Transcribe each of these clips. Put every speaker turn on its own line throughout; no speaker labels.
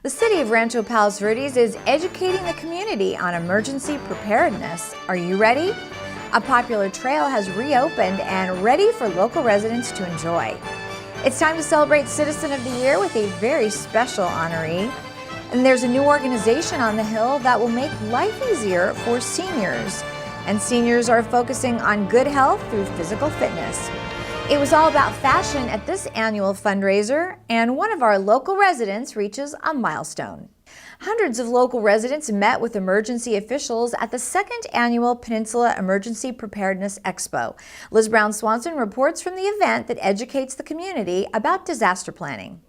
The city of Rancho Palos Verdes is educating the community on emergency preparedness. Are you ready? A popular trail has reopened and ready for local residents to enjoy. It's time to celebrate Citizen of the Year with a very special honoree. And there's a new organization on the hill that will make life easier for seniors. And seniors are focusing on good health through physical fitness. It was all about fashion at this annual fundraiser, and one of our local residents reaches a milestone. Hundreds of local residents met with emergency officials at the second annual Peninsula Emergency Preparedness Expo. Liz Brown Swanson reports from the event that educates the community about disaster planning.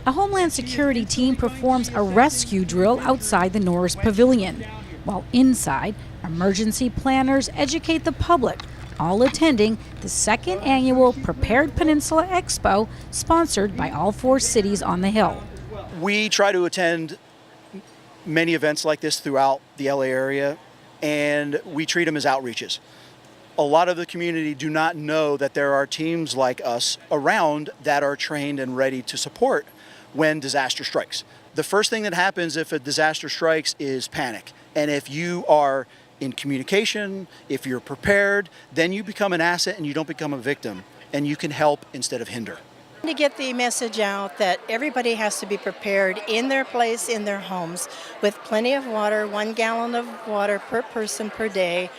A Homeland Security team performs a rescue drill outside the Norris Pavilion, while inside, emergency planners educate the public, all attending the second annual Prepared Peninsula Expo, sponsored by all 4 cities on the hill.
We try to attend many events like this throughout the LA area, and we treat them as outreaches. A lot of the community do not know that there are teams like us around that are trained and ready to support when disaster strikes. The first thing that happens if a disaster strikes is panic. And if you are in communication, if you're prepared, then you become an asset and you don't become a victim, and you can help instead of hinder.
To get the message out that everybody has to be prepared in their place, in their homes, with plenty of water, 1 gallon of water per person per day,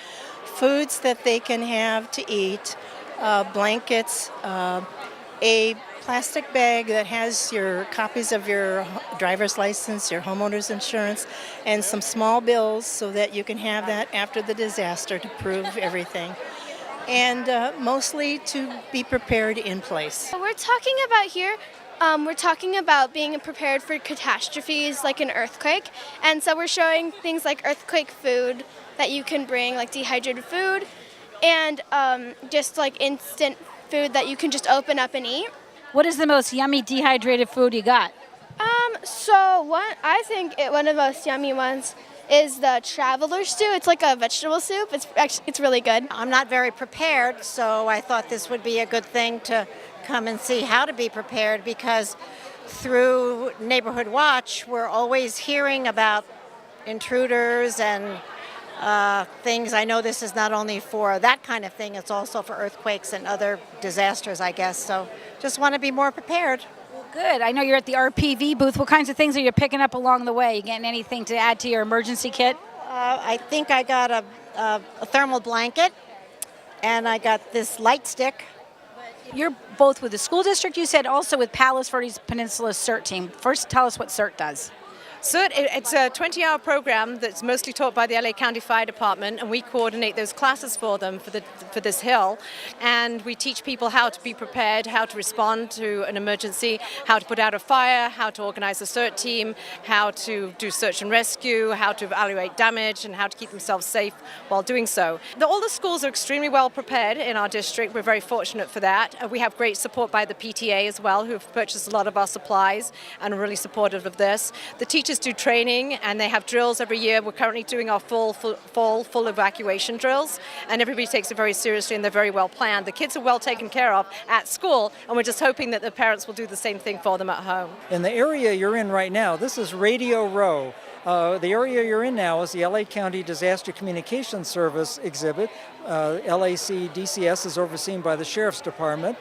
foods that they can have to eat, blankets, a plastic bag that has your copies of your driver's license, your homeowner's insurance, and some small bills so that you can have that after the disaster to prove everything. And mostly to be prepared in place.
We're talking about here, we're talking about being prepared for catastrophes like an earthquake. And so we're showing things like earthquake food that you can bring, like dehydrated food, and just like instant food that you can just open up and eat.
What is the most yummy dehydrated food you got?
I think one of the most yummy ones is the traveler stew. It's like a vegetable soup. It's really good.
I'm not very prepared, so I thought this would be a good thing to come and see how to be prepared, because through Neighborhood Watch, we're always hearing about intruders and things. I know this is not only for that kind of thing, it's also for earthquakes and other disasters, I guess. So just want to be more prepared.
Well, good. I know you're at the RPV booth. What kinds of things are you picking up along the way? You getting anything to add to your emergency kit?
I think I got a thermal blanket, and I got this light stick.
You're both with the school district, you said, also with Palos Verdes Peninsula CERT team. First, tell us what CERT does.
CERT, it's a 20-hour program that's mostly taught by the LA County Fire Department, and we coordinate those classes for them for this hill. And we teach people how to be prepared, how to respond to an emergency, how to put out a fire, how to organize a CERT team, how to do search and rescue, how to evaluate damage, and how to keep themselves safe while doing so. All the schools are extremely well prepared in our district. We're very fortunate for that. We have great support by the PTA as well, who have purchased a lot of our supplies and are really supportive of this. The teachers do training, and they have drills every year. We're currently doing our full evacuation drills, and everybody takes it very seriously, and they're very well planned. The kids are well taken care of at school, and we're just hoping that the parents will do the same thing for them at home.
In the area you're in right now, this is Radio Row. The area you're in now is the LA County Disaster Communications Service exhibit. LAC DCS is overseen by the Sheriff's Department,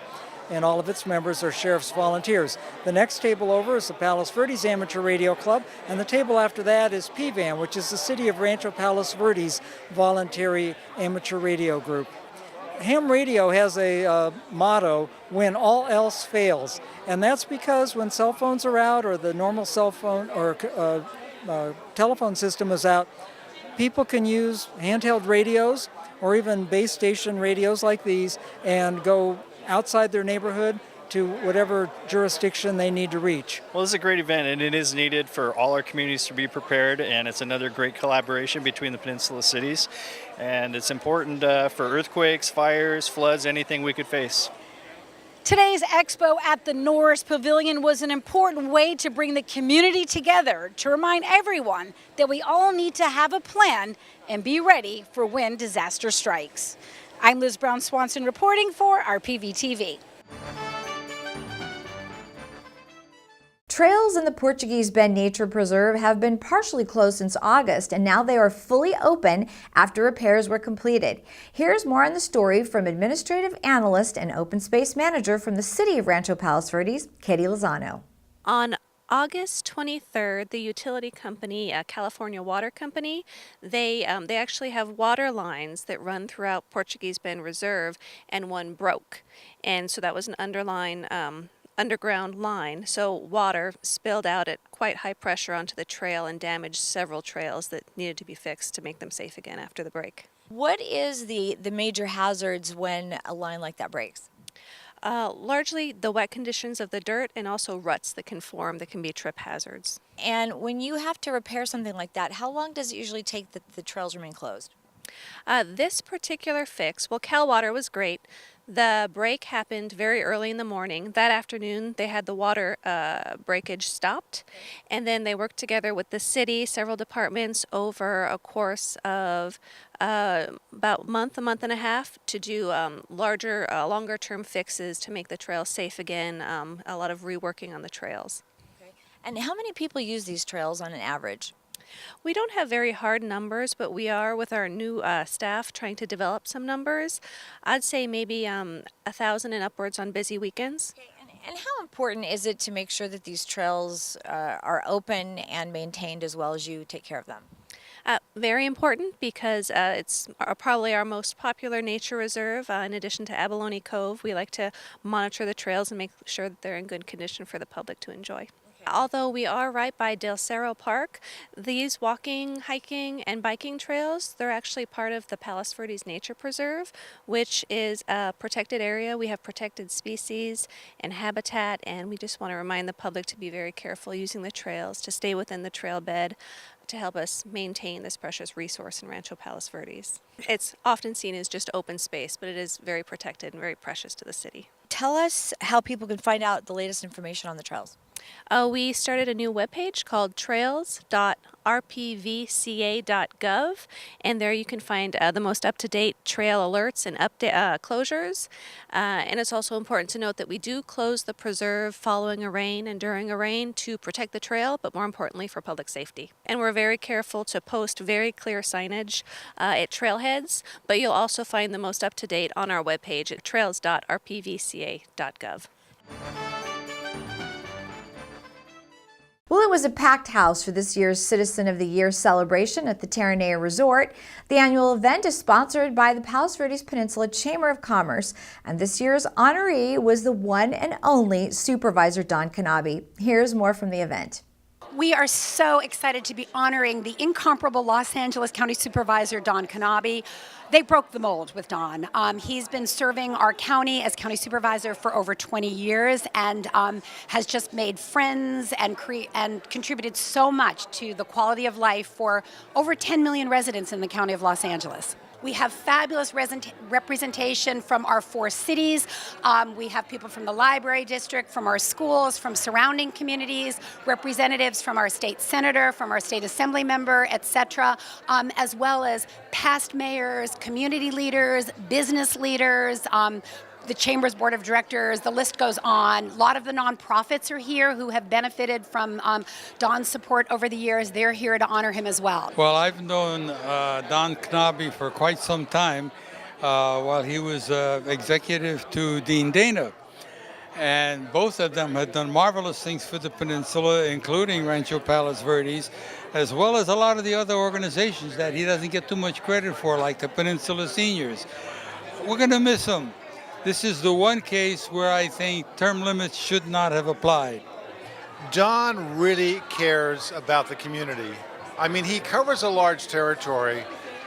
and all of its members are sheriff's volunteers. The next table over is the Palos Verdes Amateur Radio Club, and the table after that is PVAM, which is the City of Rancho Palos Verdes Voluntary Amateur Radio Group. Ham Radio has a motto, when all else fails, and that's because when cell phones are out, or the normal cell phone or telephone system is out, people can use handheld radios or even base station radios like these and go outside their neighborhood to whatever jurisdiction they need to reach.
Well, this is a great event, and it is needed for all our communities to be prepared, and it's another great collaboration between the Peninsula cities, and it's important for earthquakes, fires, floods, anything we could face.
Today's expo at the Norris Pavilion was an important way to bring the community together, to remind everyone that we all need to have a plan and be ready for when disaster strikes. I'm Liz Brown Swanson reporting for RPV TV.
Trails in the Portuguese Bend Nature Preserve have been partially closed since August, and now they are fully open after repairs were completed. Here's more on the story from Administrative Analyst and Open Space Manager from the City of Rancho Palos Verdes, Katie Lozano.
On August 23rd, the utility company, California Water Company, they actually have water lines that run throughout Portuguese Bend Reserve, and one broke. And so that was an underground line, so water spilled out at quite high pressure onto the trail and damaged several trails that needed to be fixed to make them safe again after the break.
What is the major hazards when a line like that breaks?
Largely the wet conditions of the dirt and also ruts that can form that can be trip hazards.
And when you have to repair something like that, how long does it usually take that the trails remain closed?
This particular fix, well, Cal Water was great. The break happened very early in the morning. That afternoon, they had the water breakage stopped, and then they worked together with the city, several departments, over a course of about a month and a half to do longer-term fixes to make the trails safe again, a lot of reworking on the trails.
Okay. And how many people use these trails on an average?
We don't have very hard numbers, but we are, with our new staff, trying to develop some numbers. I'd say maybe 1,000 and upwards on busy weekends.
Okay. And how important is it to make sure that these trails are open and maintained as well as you take care of them?
Very important, because it's probably our most popular nature reserve. In addition to Abalone Cove, we like to monitor the trails and make sure that they're in good condition for the public to enjoy. Although we are right by Del Cerro Park, these walking, hiking, and biking trails, they're actually part of the Palos Verdes Nature Preserve, which is a protected area. We have protected species and habitat, and we just want to remind the public to be very careful using the trails, to stay within the trail bed, to help us maintain this precious resource in Rancho Palos Verdes. It's often seen as just open space, but it is very protected and very precious to the city.
Tell us how people can find out the latest information on the trails.
We started a new webpage called trails.rpvca.gov, and there you can find the most up-to-date trail alerts and closures. And it's also important to note that we do close the preserve following a rain and during a rain to protect the trail, but more importantly for public safety. And we're very careful to post very clear signage at trailheads, but you'll also find the most up-to-date on our webpage at trails.rpvca.gov.
Well, it was a packed house for this year's Citizen of the Year celebration at the Terranea Resort. The annual event is sponsored by the Palos Verdes Peninsula Chamber of Commerce, and this year's honoree was the one and only Supervisor Don Canabi. Here's more from the event.
We are so excited to be honoring the incomparable Los Angeles County Supervisor, Don Canabi. They broke the mold with Don. He's been serving our county as county supervisor for over 20 years and has just made friends and contributed so much to the quality of life for over 10 million residents in the county of Los Angeles. We have fabulous representation from our 4 cities. We have people from the library district, from our schools, from surrounding communities, representatives from our state senator, from our state assembly member, etc., as well as past mayors, community leaders, business leaders, the Chamber's Board of Directors, the list goes on. A lot of the nonprofits are here who have benefited from Don's support over the years. They're here to honor him as well.
Well, I've known Don Canabi for quite some time while he was executive to Dean Dana. And both of them have done marvelous things for the peninsula, including Rancho Palos Verdes, as well as a lot of the other organizations that he doesn't get too much credit for, like the Peninsula Seniors. We're going to miss him. This is the one case where I think term limits should not have applied.
Don really cares about the community. I mean, he covers a large territory,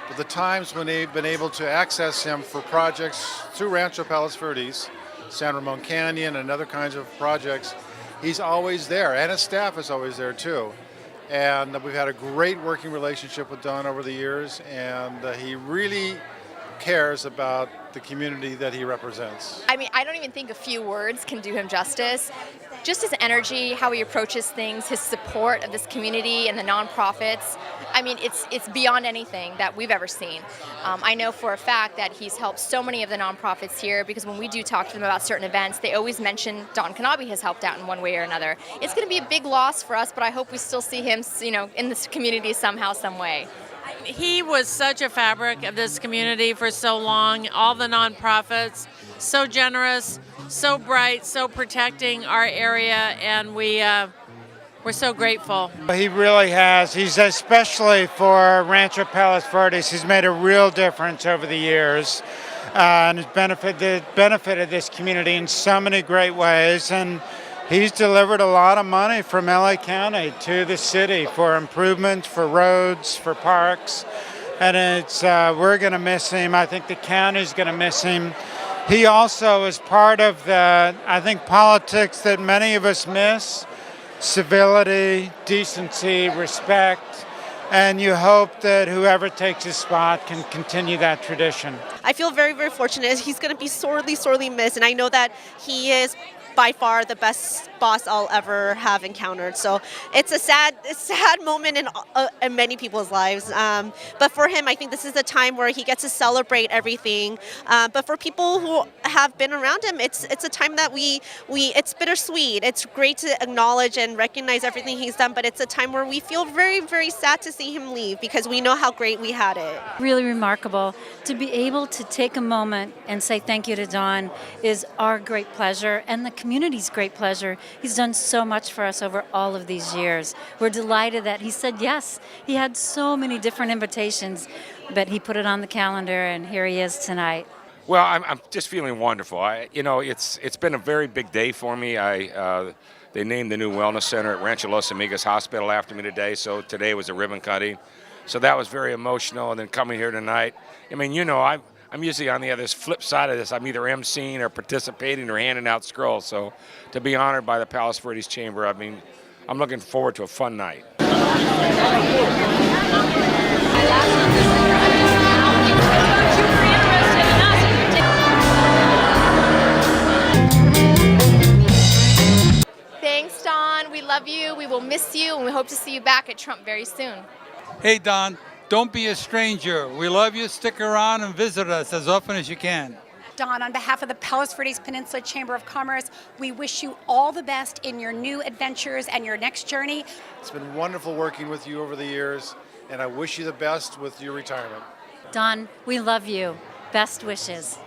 but the times when they've been able to access him for projects through Rancho Palos Verdes, San Ramon Canyon, and other kinds of projects, he's always there, and his staff is always there too. And we've had a great working relationship with Don over the years, and he really cares about the community that he represents.
I mean, I don't even think a few words can do him justice. just his energy, how he approaches things, his support of this community and the nonprofits. I mean, it's beyond anything that we've ever seen. I know for a fact that he's helped so many of the nonprofits here, because when we do talk to them about certain events, they always mention Don Knabe has helped out in one way or another. It's going to be a big loss for us, but I hope we still see him, in this community somehow, some way.
He was such a fabric of this community for so long. All the nonprofits, so generous, so bright, so protecting our area, and we're so grateful.
He really has. He's especially for Rancho Palos Verdes. He's made a real difference over the years, and has benefited this community in so many great ways. And he's delivered a lot of money from LA County to the city for improvements, for roads, for parks, and we're going to miss him. I think the county's going to miss him. He also is part of the, I think, politics that many of us miss: civility, decency, respect, and you hope that whoever takes his spot can continue that tradition.
I feel very, very fortunate. He's going to be sorely, sorely missed, and I know that he is by far the best boss I'll ever have encountered. So it's a sad moment in many people's lives. But for him, I think this is the time where he gets to celebrate everything. But for people who have been around him, it's a time that it's bittersweet. It's great to acknowledge and recognize everything he's done, but it's a time where we feel very, very sad to see him leave, because we know how great we had it.
Really remarkable. To be able to take a moment and say thank you to Don is our great pleasure, and the community's great pleasure. He's done so much for us over all of these years. We're delighted that he said yes. He had so many different invitations, but he put it on the calendar, and here he is tonight.
Well, I'm just feeling wonderful. It's been a very big day for me. They named the new wellness center at Rancho Los Amigos Hospital after me today, so today was a ribbon cutting. So that was very emotional, and then coming here tonight, I'm usually on the other flip side of this. I'm either emceeing or participating or handing out scrolls. So to be honored by the Palos Verdes Chamber, I'm looking forward to a fun night.
Thanks, Don. We love you. We will miss you, and we hope to see you back at Trump very soon.
Hey, Don, don't be a stranger. We love you. Stick around and visit us as often as you can.
Don, on behalf of the Palos Verdes Peninsula Chamber of Commerce, we wish you all the best in your new adventures and your next journey.
It's been wonderful working with you over the years, and I wish you the best with your retirement.
Don, we love you. Best wishes.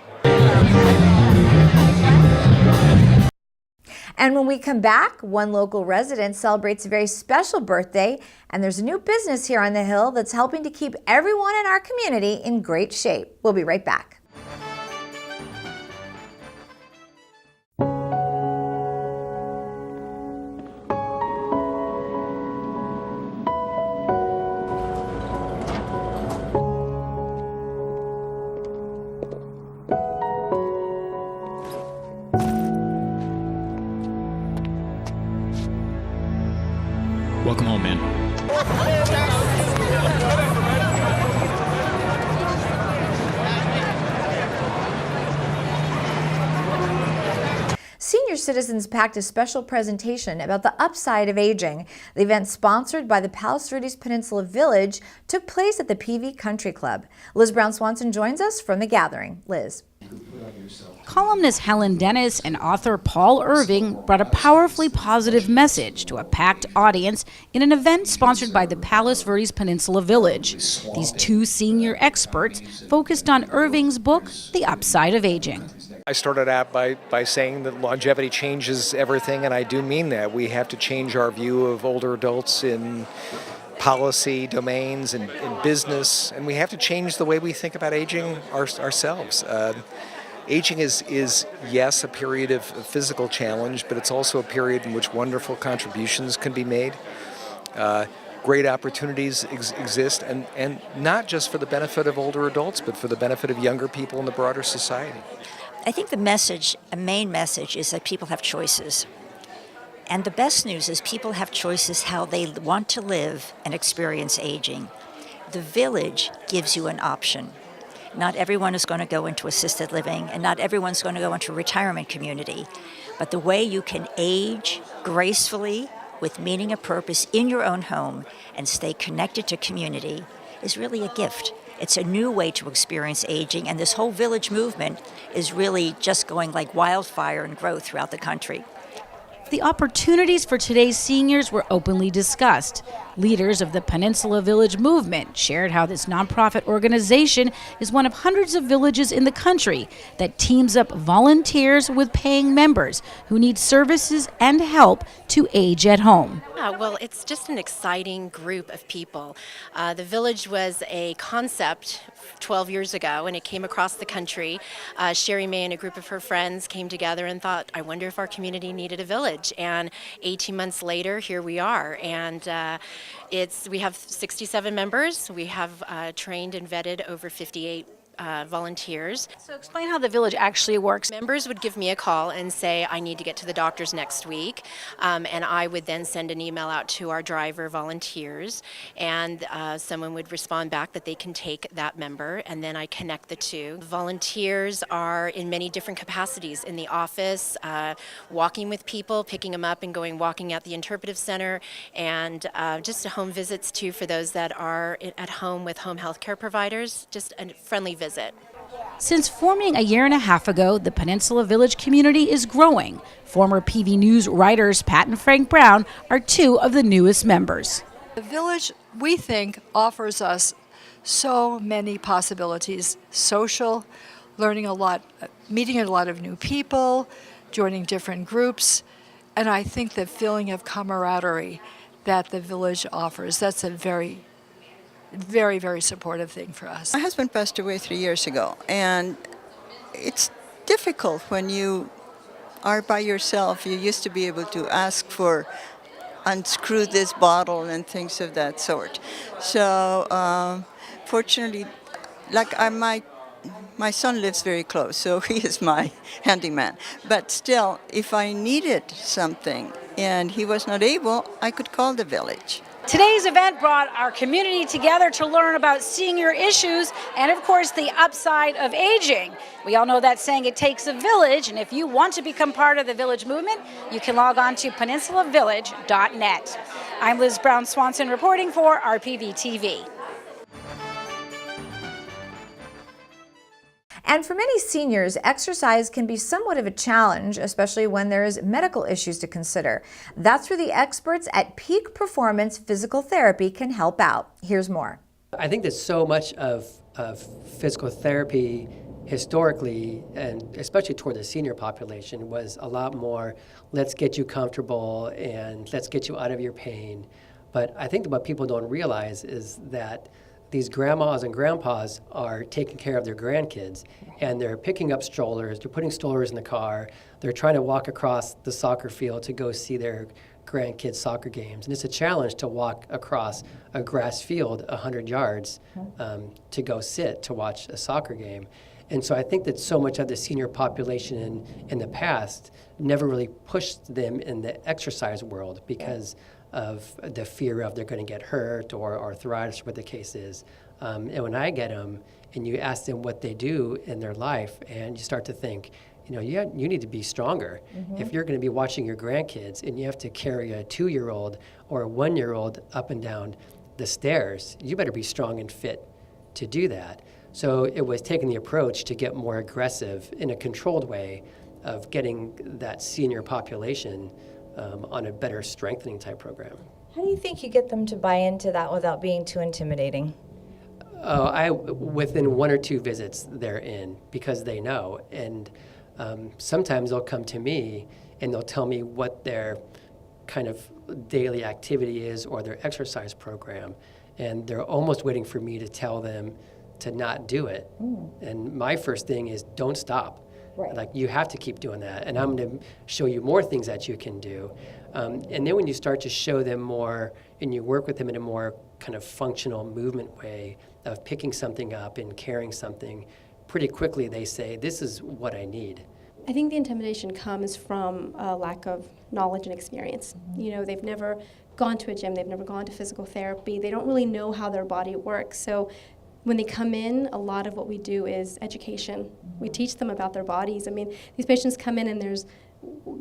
And when we come back, one local resident celebrates a very special birthday, and there's a new business here on the Hill that's helping to keep everyone in our community in great shape. We'll be right back.
Welcome home, man.
Senior citizens packed a special presentation about the upside of aging. The event, sponsored by the Palos Verdes Peninsula Village, took place at the PV Country Club. Liz Brown-Swanson joins us from the gathering. Liz.
Columnist Helen Dennis and author Paul Irving brought a powerfully positive message to a packed audience in an event sponsored by the Palos Verdes Peninsula Village. These two senior experts focused on Irving's book, The Upside of Aging.
I started out by saying that longevity changes everything, and I do mean that. We have to change our view of older adults in policy domains and in business, and we have to change the way we think about aging ourselves. Aging is, yes, a period of physical challenge, but it's also a period in which wonderful contributions can be made. Great opportunities exist, and not just for the benefit of older adults, but for the benefit of younger people in the broader society.
I think a main message is that people have choices. And the best news is people have choices how they want to live and experience aging. The village gives you an option. Not everyone is going to go into assisted living, and not everyone's going to go into a retirement community. But the way you can age gracefully with meaning and purpose in your own home and stay connected to community is really a gift. It's a new way to experience aging, and this whole village movement is really just going like wildfire and growth throughout the country.
The opportunities for today's seniors were openly discussed. Leaders of the Peninsula Village movement shared how this nonprofit organization is one of hundreds of villages in the country that teams up volunteers with paying members who need services and help to age at home.
Well, it's just an exciting group of people. The village was a concept 12 years ago, and it came across the country. Sherry May and a group of her friends came together and thought, I wonder if our community needed a village. And 18 months later, here we are. And we have 67 members. We have trained and vetted over 58 volunteers.
So explain how the village actually works.
Members would give me a call and say, I need to get to the doctors next week. And I would then send an email out to our driver volunteers, and someone would respond back that they can take that member, and then I connect the two. Volunteers are in many different capacities in the office, walking with people, picking them up and going walking at the interpretive center, and just home visits too for those that are at home with home health care providers, just a friendly visit.
Since forming a year and a half ago, the Peninsula Village community is growing. Former PV News writers Pat and Frank Brown are two of the newest members.
The village, we think, offers us so many possibilities: social, learning a lot, meeting a lot of new people, joining different groups, and I think the feeling of camaraderie that the village offers, that's a very, very supportive thing for us.
My husband passed away 3 years ago, and it's difficult when you are by yourself. You used to be able to ask for unscrew this bottle and things of that sort. So fortunately, like my son lives very close, so he is my handyman. But still, if I needed something and he was not able, I could call the village.
Today's event brought our community together to learn about senior issues and, of course, the upside of aging. We all know that saying, it takes a village, and if you want to become part of the village movement, you can log on to peninsulavillage.net. I'm Liz Brown Swanson reporting for RPV TV.
And for many seniors, exercise can be somewhat of a challenge, especially when there is medical issues to consider. That's where the experts at Peak Performance Physical Therapy can help out. Here's more.
I think that so much of physical therapy historically, and especially toward the senior population, was a lot more, let's get you comfortable and let's get you out of your pain. But I think that what people don't realize is that these grandmas and grandpas are taking care of their grandkids, and they're picking up strollers, they're putting strollers in the car, they're trying to walk across the soccer field to go see their grandkids' soccer games. And it's a challenge to walk across a grass field 100 yards to go sit to watch a soccer game. And so I think that so much of the senior population in the past never really pushed them in the exercise world because of the fear of they're going to get hurt or arthritis, or what the case is. And when I get them and you ask them what they do in their life, and you start to think, you need to be stronger. Mm-hmm. If you're going to be watching your grandkids and you have to carry a 2-year-old or a 1-year-old up and down the stairs, you better be strong and fit to do that. So it was taking the approach to get more aggressive in a controlled way of getting that senior population on a better strengthening type program.
How do you think you get them to buy into that without being too intimidating?
Within 1 or 2 visits, they're in because they know. And sometimes they'll come to me and they'll tell me what their kind of daily activity is or their exercise program. And they're almost waiting for me to tell them to not do it. And my first thing is don't stop. Right. Like, you have to keep doing that, and I'm going to show you more things that you can do. And then when you start to show them more and you work with them in a more kind of functional movement way of picking something up and carrying something, pretty quickly they say, this is what I need.
I think the intimidation comes from a lack of knowledge and experience. They've never gone to a gym, they've never gone to physical therapy, they don't really know how their body works. So When they come in, a lot of what we do is education. We teach them about their bodies. I mean, these patients come in and there's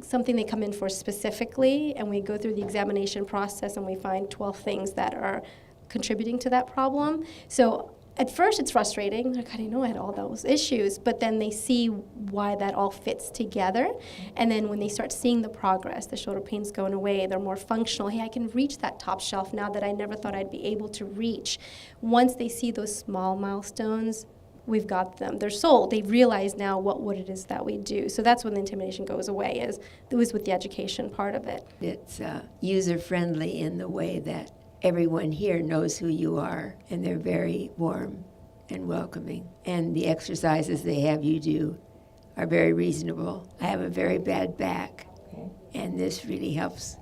something they come in for specifically, and we go through the examination process and we find 12 things that are contributing to that problem. So at first it's frustrating, like, I didn't know I had all those issues, but then they see why that all fits together. And then when they start seeing the progress, the shoulder pain's going away, they're more functional. Hey, I can reach that top shelf now that I never thought I'd be able to reach. Once they see those small milestones, we've got them. They're sold. They realize now what it is that we do. So that's when the intimidation goes away, it was with the education part of it.
It's user-friendly in the way that everyone here knows who you are, and they're very warm and welcoming. And the exercises they have you do are very reasonable. I have a very bad back, and this really helps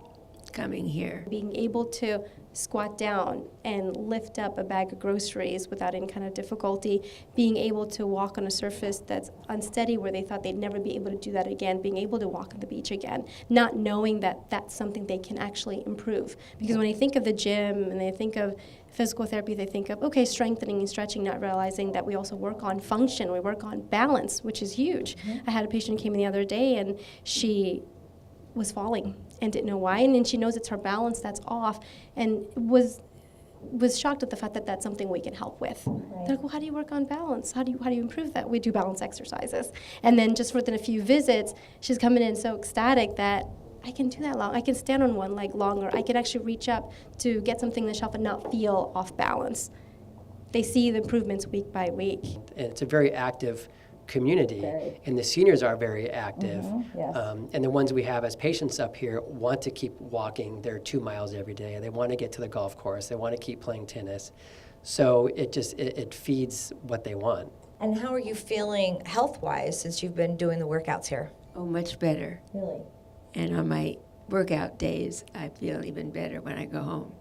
coming here.
Being able to squat down and lift up a bag of groceries without any kind of difficulty, being able to walk on a surface that's unsteady where they thought they'd never be able to do that again, being able to walk on the beach again, not knowing that that's something they can actually improve. Because when they think of the gym and they think of physical therapy, they think of, okay, strengthening and stretching, not realizing that we also work on function, we work on balance, which is huge. I had a patient who came in the other day and she was falling and didn't know why, and then she knows it's her balance that's off, and was shocked at the fact that that's something we can help with. Right. They're like, well, how do you work on balance? How do you improve that? We do balance exercises. And then just within a few visits, she's coming in so ecstatic that I can do that long. I can stand on one leg longer. I can actually reach up to get something on the shelf and not feel off balance. They see the improvements week by week.
It's a very active community, and the seniors are very active.
Yes.
And the ones we have as patients up here want to keep walking their 2 miles every day. They want to get to the golf course. They want to keep playing tennis. So it feeds what they want.
And how are you feeling health-wise since you've been doing the workouts here?
Oh, much better.
Really?
And on my workout days, I feel even better when I go home.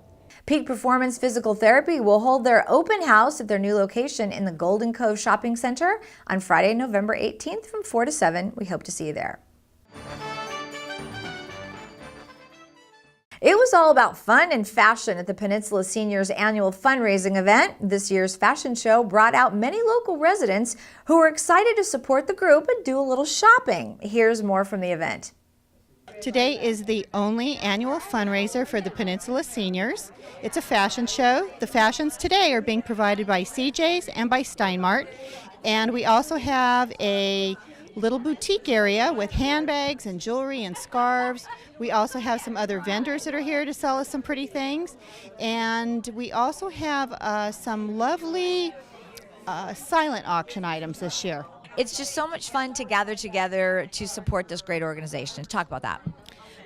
Peak Performance Physical Therapy will hold their open house at their new location in the Golden Cove Shopping Center on Friday, November 18th from 4 to 7. We hope to see you there. It was all about fun and fashion at the Peninsula Seniors annual fundraising event. This year's fashion show brought out many local residents who were excited to support the group and do a little shopping. Here's more from the event.
Today is the only annual fundraiser for the Peninsula Seniors. It's a fashion show. The fashions today are being provided by CJ's and by Steinmart. And we also have a little boutique area with handbags and jewelry and scarves. We also have some other vendors that are here to sell us some pretty things. And we also have some lovely silent auction items this year.
It's just so much fun to gather together to support this great organization. Talk about that.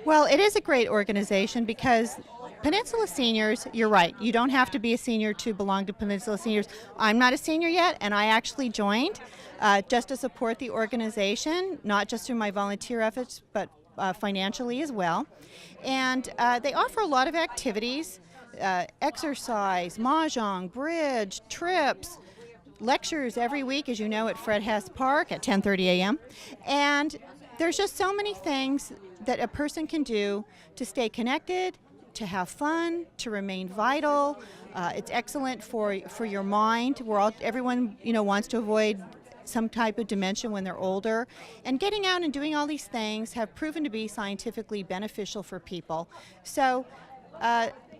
Well, it is a great organization because Peninsula Seniors, you're right, you don't have to be a senior to belong to Peninsula Seniors. I'm not a senior yet, and I actually joined just to support the organization, not just through my volunteer efforts, but financially as well. And they offer a lot of activities, exercise, mahjong, bridge, trips, lectures every week, as you know, at Fred Hess Park at 10:30 a.m. And there's just so many things that a person can do to stay connected, to have fun, to remain vital. It's excellent for your mind. Everyone wants to avoid some type of dementia when they're older. And getting out and doing all these things have proven to be scientifically beneficial for people. So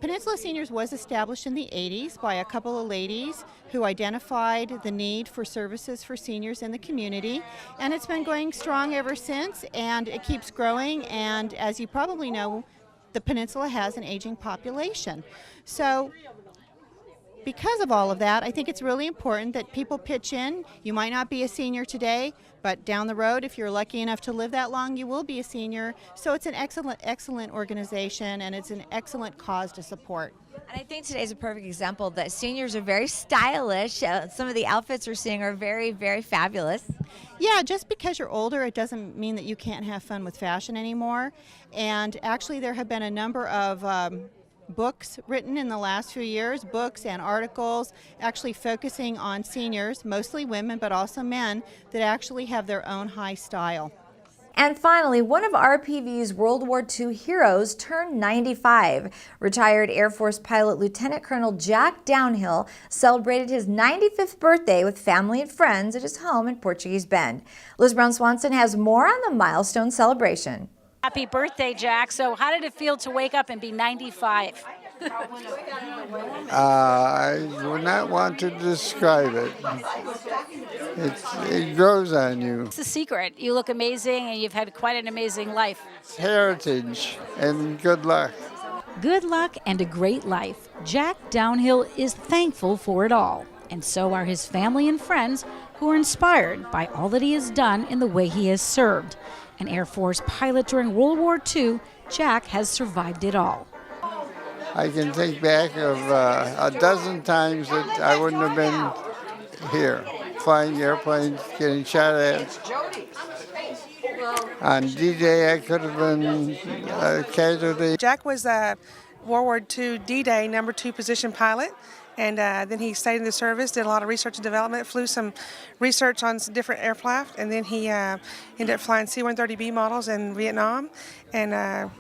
Peninsula Seniors was established in the 80s by a couple of ladies who identified the need for services for seniors in the community, and it's been going strong ever since, and it keeps growing. And as you probably know, the Peninsula has an aging population. So because of all of that, I think it's really important that people pitch in. You might not be a senior today, but down the road, if you're lucky enough to live that long, you will be a senior. So it's an excellent organization, and it's an excellent cause to support.
And I think today's a perfect example that seniors are very stylish. Some of the outfits we're seeing are very, very fabulous.
Yeah, just because you're older, it doesn't mean that you can't have fun with fashion anymore. And actually, there have been a number of books written in the last few years, books and articles actually focusing on seniors, mostly women but also men, that actually have their own high style.
And finally, one of RPV's World War II heroes turned 95. Retired Air Force pilot Lieutenant Colonel Jack Downhill celebrated his 95th birthday with family and friends at his home in Portuguese Bend. Liz Brown Swanson has more on the milestone celebration.
Happy birthday, Jack. So how did it feel to wake up and be 95?
I would not want to describe it. It grows on you.
What's the secret? You look amazing and you've had quite an amazing life.
It's heritage and good luck.
Good luck and a great life. Jack Downhill is thankful for it all. And so are his family and friends who are inspired by all that he has done in the way he has served. An Air Force pilot during World War II, Jack has survived it all.
I can think back of a dozen times that I wouldn't have been here, flying airplanes, getting shot at. On D-Day, I could have been a casualty.
Jack was a World War II D-Day number 2 position pilot, and then he stayed in the service, did a lot of research and development, flew some research on some different aircraft, and then he ended up flying C-130B models in Vietnam, and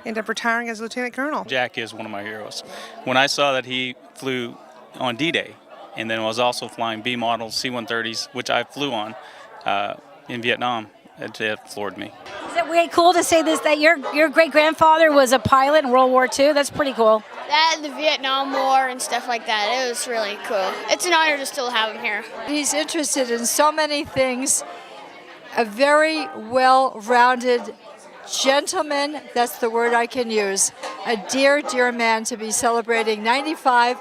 ended up retiring as a lieutenant colonel.
Jack is one of my heroes. When I saw that he flew on D-Day, and then was also flying B models, C-130s, which I flew on in Vietnam, it floored me.
Is it way cool to say this, that your great-grandfather was a pilot in World War II? That's pretty cool.
That, the Vietnam War and stuff like that, it was really cool. It's an honor to still have him here.
He's interested in so many things, a very well-rounded gentleman, that's the word I can use. A dear, dear man to be celebrating 95,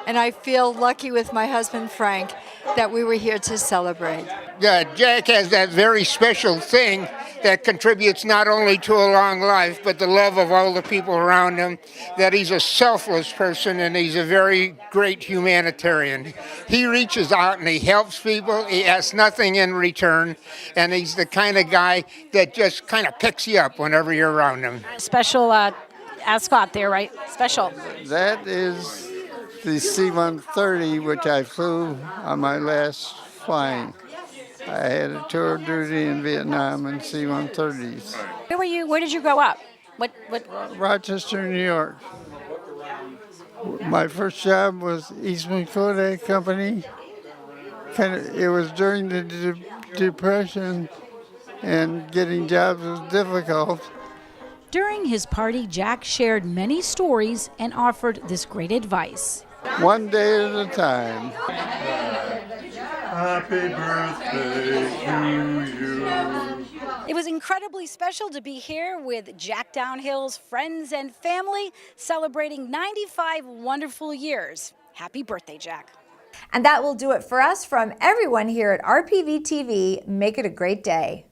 and I feel lucky with my husband Frank that we were here to celebrate.
Yeah, Jack has that very special thing that contributes not only to a long life, but the love of all the people around him, that he's a selfless person and he's a very great humanitarian. He reaches out and he helps people, he asks nothing in return, and he's the kind of guy that just kind of picks you up whenever you're around him.
Special ascot there, right? Special.
That is the C-130, which I flew on my last flying. I had a tour of duty in Vietnam in C-130s.
Where were you? Where did you grow up? What?
Rochester, New York. My first job was Eastman Kodak Company. It was during the Depression, and getting jobs was difficult.
During his party, Jack shared many stories and offered this great advice.
One day at a time.
Happy birthday to you.
It was incredibly special to be here with Jack Downhill's friends and family celebrating 95 wonderful years. Happy birthday, Jack.
And that will do it for us from everyone here at RPV TV. Make it a great day.